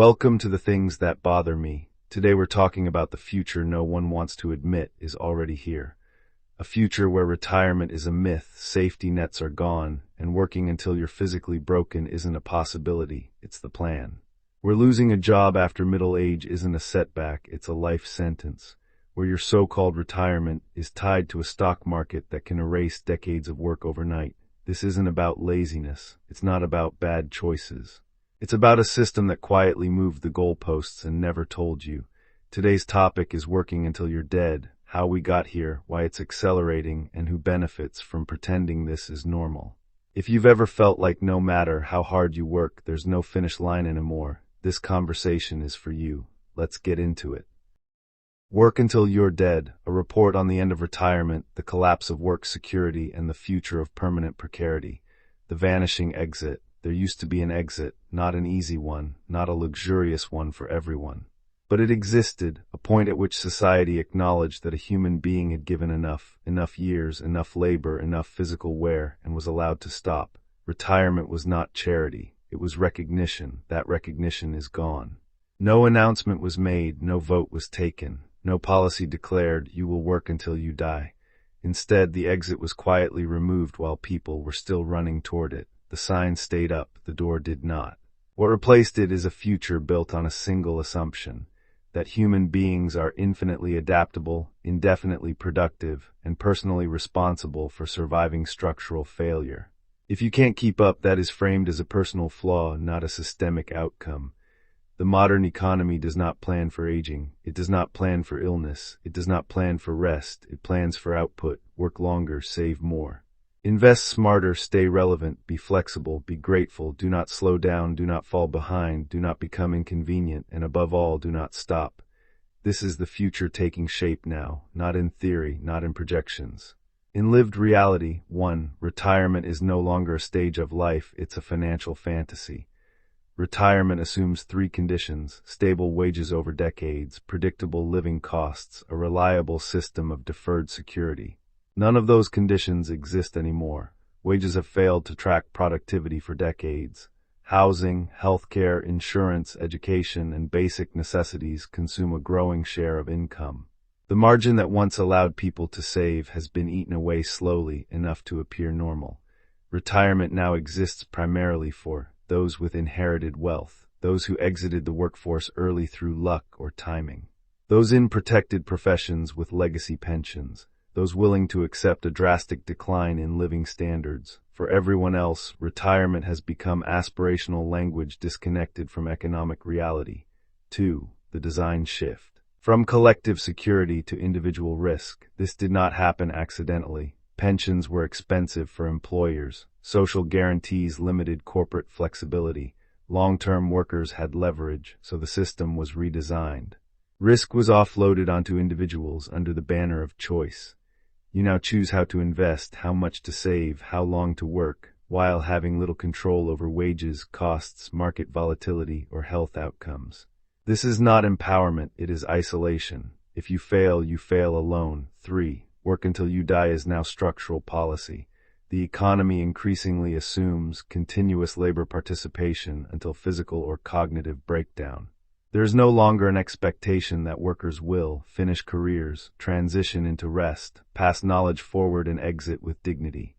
Welcome to the things that bother me. Today we're talking about the future no one wants to admit is already here. A future where retirement is a myth, safety nets are gone, and working until you're physically broken isn't a possibility, it's the plan. Where losing a job after middle age isn't a setback, it's a life sentence. Where your so-called retirement is tied to a stock market that can erase decades of work overnight. This isn't about laziness. It's not about bad choices. It's about a system that quietly moved the goalposts and never told you. Today's topic is working until you're dead, how we got here, why it's accelerating, and who benefits from pretending this is normal. If you've ever felt like no matter how hard you work, there's no finish line anymore, this conversation is for you. Let's get into it. Work until you're dead, a report on the end of retirement, the collapse of work security, and the future of permanent precarity. The vanishing exit. There used to be an exit, not an easy one, not a luxurious one for everyone. But it existed, a point at which society acknowledged that a human being had given enough years, enough labor, enough physical wear, and was allowed to stop. Retirement was not charity, it was recognition. That recognition is gone. No announcement was made, no vote was taken, no policy declared, you will work until you die. Instead, the exit was quietly removed while people were still running toward it. The sign stayed up, the door did not. What replaced it is a future built on a single assumption, that human beings are infinitely adaptable, indefinitely productive, and personally responsible for surviving structural failure. If you can't keep up, that is framed as a personal flaw, not a systemic outcome. The modern economy does not plan for aging, it does not plan for illness, it does not plan for rest, it plans for output, work longer, save more. Invest smarter, stay relevant, be flexible, be grateful, do not slow down, do not fall behind, do not become inconvenient, and above all, do not stop. This is the future taking shape now, not in theory, not in projections. In lived reality, 1. Retirement is no longer a stage of life, it's a financial fantasy. Retirement assumes 3 conditions: stable wages over decades, predictable living costs, a reliable system of deferred security. None of those conditions exist anymore. Wages have failed to track productivity for decades. Housing, healthcare, insurance, education, and basic necessities consume a growing share of income. The margin that once allowed people to save has been eaten away slowly, enough to appear normal. Retirement now exists primarily for those with inherited wealth, those who exited the workforce early through luck or timing, those in protected professions with legacy pensions, those willing to accept a drastic decline in living standards. For everyone else, retirement has become aspirational language disconnected from economic reality. 2. The design shift. From collective security to individual risk. This did not happen accidentally. Pensions were expensive for employers. Social guarantees limited corporate flexibility. Long-term workers had leverage, so the system was redesigned. Risk was offloaded onto individuals under the banner of choice. You now choose how to invest, how much to save, how long to work, while having little control over wages, costs, market volatility, or health outcomes. This is not empowerment, it is isolation. If you fail alone. 3. Work until you die is now structural policy. The economy increasingly assumes continuous labor participation until physical or cognitive breakdown. There is no longer an expectation that workers will finish careers, transition into rest, pass knowledge forward, and exit with dignity.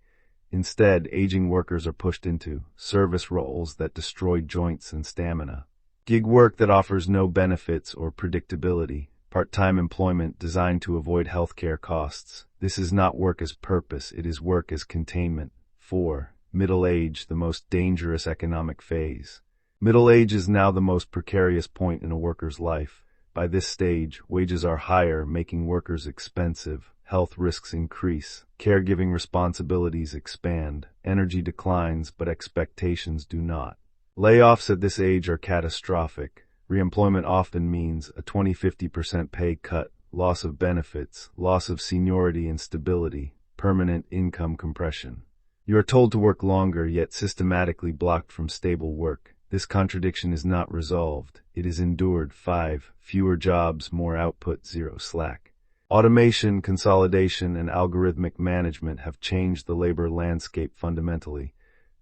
Instead, aging workers are pushed into service roles that destroy joints and stamina, gig work that offers no benefits or predictability, part-time employment designed to avoid healthcare costs. This is not work as purpose, it is work as containment. 4. Middle age, the most dangerous economic phase. Middle age is now the most precarious point in a worker's life. By this stage, wages are higher, making workers expensive. Health risks increase. Caregiving responsibilities expand. Energy declines, but expectations do not. Layoffs at this age are catastrophic. Reemployment often means a 20–50% pay cut, loss of benefits, loss of seniority and stability, permanent income compression. You are told to work longer, yet systematically blocked from stable work. This contradiction is not resolved, it is endured. 5. Fewer jobs, more output, zero slack. Automation, consolidation, and algorithmic management have changed the labor landscape fundamentally.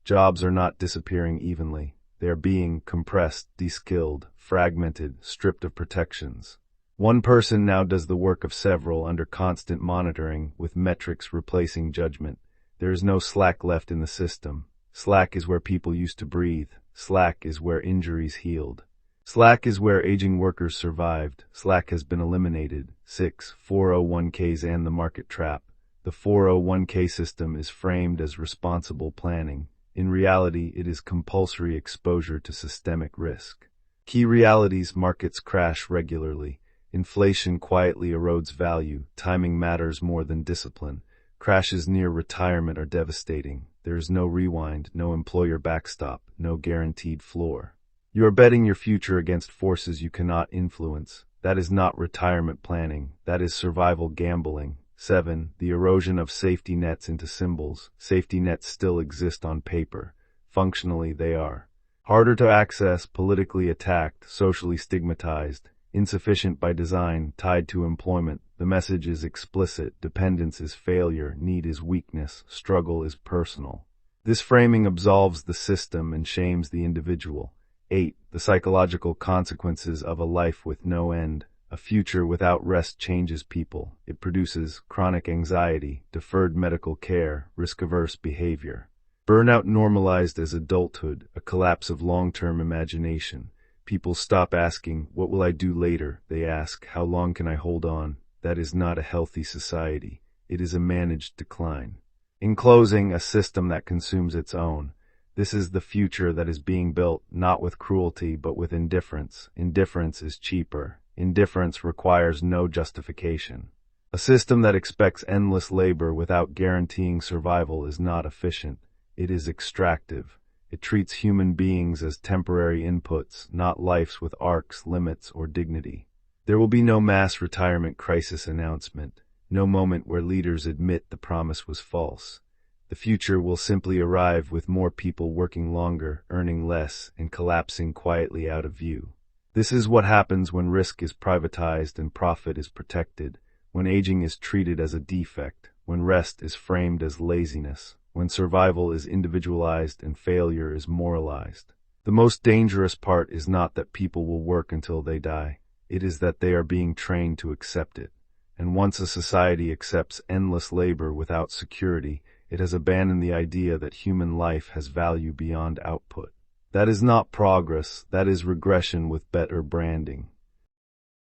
Jobs are not disappearing evenly. They are being compressed, de-skilled, fragmented, stripped of protections. One person now does the work of several under constant monitoring, with metrics replacing judgment. There is no slack left in the system. Slack is where people used to breathe. Slack is where injuries healed. Slack is where aging workers survived. Slack has been eliminated. 6. 401ks and the market trap. The 401k system is framed as responsible planning. In reality, it is compulsory exposure to systemic risk. Key realities: markets crash regularly. Inflation quietly erodes value. Timing matters more than discipline. Crashes near retirement are devastating. There is no rewind, no employer backstop, no guaranteed floor. You are betting your future against forces you cannot influence. That is not retirement planning. That is survival gambling. 7. The erosion of safety nets into symbols. Safety nets still exist on paper. Functionally, they are harder to access, politically attacked, socially stigmatized, insufficient by design, tied to employment. The message is explicit. Dependence is failure. Need is weakness. Struggle is personal. This framing absolves the system and shames the individual. 8. The psychological consequences of a life with no end. A future without rest changes people. It produces chronic anxiety, deferred medical care, risk-averse behavior. Burnout normalized as adulthood, a collapse of long-term imagination. People stop asking, "What will I do later?" They ask, "How long can I hold on?" That is not a healthy society. It is a managed decline. In closing, a system that consumes its own. This is the future that is being built, not with cruelty, but with indifference. Indifference is cheaper. Indifference requires no justification. A system that expects endless labor without guaranteeing survival is not efficient. It is extractive. It treats human beings as temporary inputs, not lives with arcs, limits, or dignity. There will be no mass retirement crisis announcement, no moment where leaders admit the promise was false. The future will simply arrive with more people working longer, earning less, and collapsing quietly out of view. This is what happens when risk is privatized and profit is protected, when aging is treated as a defect, when rest is framed as laziness, when survival is individualized and failure is moralized. The most dangerous part is not that people will work until they die. It is that they are being trained to accept it. And once a society accepts endless labor without security, it has abandoned the idea that human life has value beyond output. That is not progress, that is regression with better branding.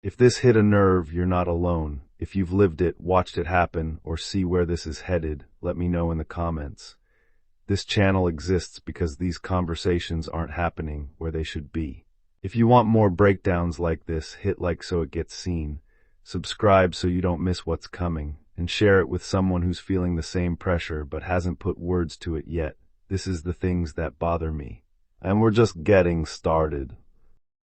If this hit a nerve, you're not alone. If you've lived it, watched it happen, or see where this is headed, let me know in the comments. This channel exists because these conversations aren't happening where they should be. If you want more breakdowns like this, hit like so it gets seen. Subscribe so you don't miss what's coming, and share it with someone who's feeling the same pressure but hasn't put words to it yet. This is the things that bother me. And we're just getting started.